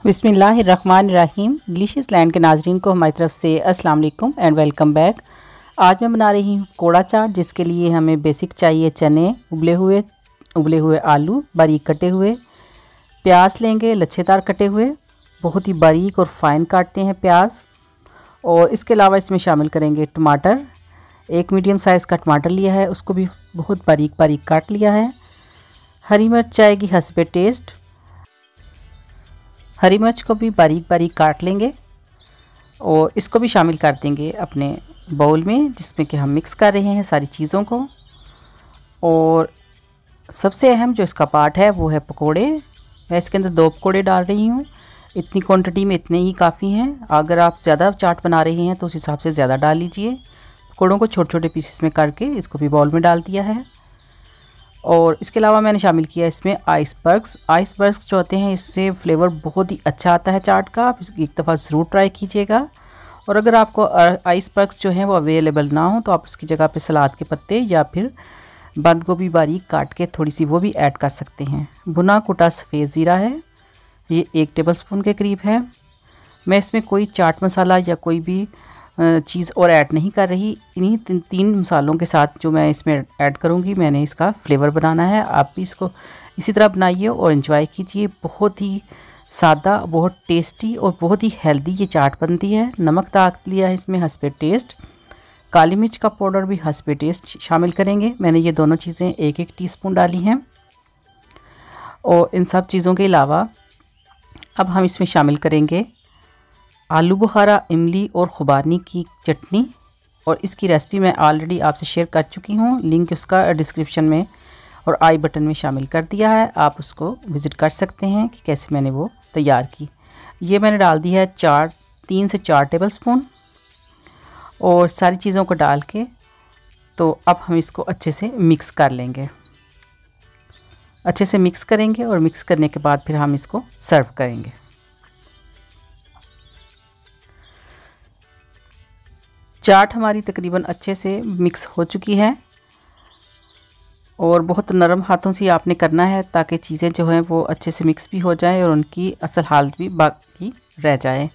बिस्मिल्लाहिर्रहमानिर्रहीम। Delicious land के नाजरीन को हमारी तरफ से अस्सलाम वालेकुम एंड वेलकम बैक। आज मैं बना रही हूँ कोड़ा चाट, जिसके लिए हमें बेसिक चाहिए चने, उबले हुए आलू बारीक कटे हुए, प्याज लेंगे लच्छेदार कटे हुए, बहुत ही बारीक और फाइन काटते हैं प्याज। और इसके अलावा इसमें शामिल करेंगे टमाटर, एक मीडियम साइज़ का टमाटर लिया है, उसको भी बहुत बारीक बारीक काट लिया है। हरी मिर्च जाएगी हस्बे टेस्ट, हरी मिर्च को भी बारीक बारीक काट लेंगे और इसको भी शामिल कर देंगे अपने बाउल में, जिसमें कि हम मिक्स कर रहे हैं सारी चीज़ों को। और सबसे अहम जो इसका पार्ट है वो है पकोड़े। मैं इसके अंदर 2 पकोड़े डाल रही हूँ, इतनी क्वांटिटी में इतने ही काफ़ी हैं। अगर आप ज़्यादा चाट बना रहे हैं तो उस हिसाब से ज़्यादा डाल लीजिए। पकोड़ों को छोटे छोटे पीसेस में करके इसको भी बाउल में डाल दिया है। और इसके अलावा मैंने शामिल किया इसमें आइसबर्ग्स जो होते हैं, इससे फ्लेवर बहुत ही अच्छा आता है चाट का। आप एक दफ़ा ज़रूर ट्राई कीजिएगा। और अगर आपको आइसबर्ग्स जो हैं वो अवेलेबल ना हो तो आप उसकी जगह पे सलाद के पत्ते या फिर बंद गोभी बारीक काट के थोड़ी सी वो भी ऐड कर सकते हैं। भुना कुटा सफ़ेद ज़ीरा है, ये 1 टेबलस्पून के करीब है। मैं इसमें कोई चाट मसाला या कोई भी चीज़ और ऐड नहीं कर रही। इन्हीं 3 मसालों के साथ जो मैं इसमें ऐड करूँगी, मैंने इसका फ्लेवर बनाना है। आप भी इसको इसी तरह बनाइए और एंजॉय कीजिए। बहुत ही सादा, बहुत टेस्टी और बहुत ही हेल्दी ये चाट बनती है। नमक डाल लिया है इसमें हस्बे टेस्ट, काली मिर्च का पाउडर भी हस्बे टेस्ट शामिल करेंगे। मैंने ये दोनों चीज़ें 1-1 टीस्पून डाली हैं। और इन सब चीज़ों के अलावा अब हम इसमें शामिल करेंगे आलू बुखारा, इमली और खुबानी की चटनी। और इसकी रेसिपी मैं ऑलरेडी आपसे शेयर कर चुकी हूँ, लिंक उसका डिस्क्रिप्शन में और आई बटन में शामिल कर दिया है। आप उसको विज़िट कर सकते हैं कि कैसे मैंने वो तैयार की। ये मैंने डाल दी है 3 से 4 टेबलस्पून। और सारी चीज़ों को डाल के तो अब हम इसको अच्छे से मिक्स कर लेंगे। अच्छे से मिक्स करेंगे और मिक्स करने के बाद फिर हम इसको सर्व करेंगे। चाट हमारी तकरीबन अच्छे से मिक्स हो चुकी है और बहुत नरम हाथों से आपने करना है ताकि चीज़ें जो हैं वो अच्छे से मिक्स भी हो जाएं और उनकी असल हालत भी बाकी रह जाए।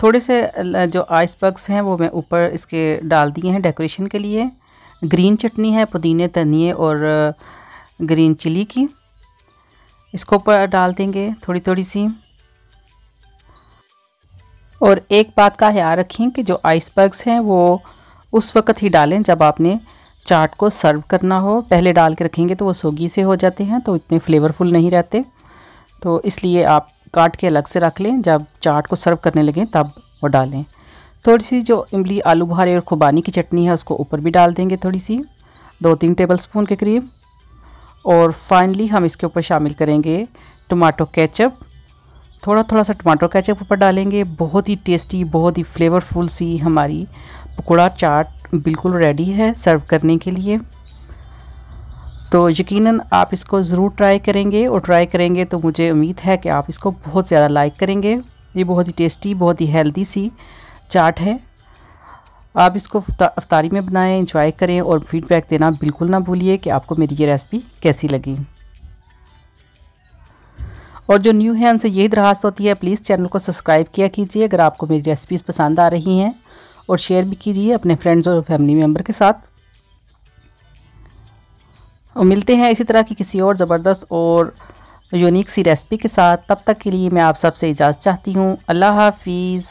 थोड़े से जो आइसबर्ग्स हैं वो मैं ऊपर इसके डाल दिए हैं डेकोरेशन के लिए। ग्रीन चटनी है पुदीने, धनिए और ग्रीन चिली की, इसको ऊपर डाल देंगे थोड़ी थोड़ी सी। और एक बात का ख्याल रखें कि जो आइसबर्ग्स हैं वो उस वक्त ही डालें जब आपने चाट को सर्व करना हो। पहले डाल के रखेंगे तो वो सोगी से हो जाते हैं, तो इतने फ्लेवरफुल नहीं रहते। तो इसलिए आप काट के अलग से रख लें, जब चाट को सर्व करने लगें तब वो डालें। थोड़ी सी जो इमली, आलू बुखारे और खुबानी की चटनी है उसको ऊपर भी डाल देंगे, थोड़ी सी 2-3 टेबलस्पून के करीब। और फाइनली हम इसके ऊपर शामिल करेंगे टमाटो केचप। थोड़ा सा टमाटो केचप ऊपर डालेंगे। बहुत ही टेस्टी, बहुत ही फ्लेवरफुल सी हमारी पकोड़ा चाट बिल्कुल रेडी है सर्व करने के लिए। तो यकीनन आप इसको ज़रूर ट्राई करेंगे और ट्राई करेंगे तो मुझे उम्मीद है कि आप इसको बहुत ज़्यादा लाइक करेंगे। ये बहुत ही टेस्टी, बहुत ही हेल्दी सी चाट है। आप इसको इफ्तारी में बनाएं, एंजॉय करें और फीडबैक देना बिल्कुल ना भूलिए कि आपको मेरी ये रेसिपी कैसी लगी। और जो न्यू है उनसे यही दरख्वास्त होती है, प्लीज़ चैनल को सब्सक्राइब किया कीजिए अगर आपको मेरी रेसिपीज़ पसंद आ रही हैं, और शेयर भी कीजिए अपने फ्रेंड्स और फैमिली मेम्बर के साथ। और मिलते हैं इसी तरह की किसी और ज़बरदस्त और यूनिक सी रेसिपी के साथ। तब तक के लिए मैं आप सबसे इजाज़त चाहती हूँ। अल्लाह हाफिज़।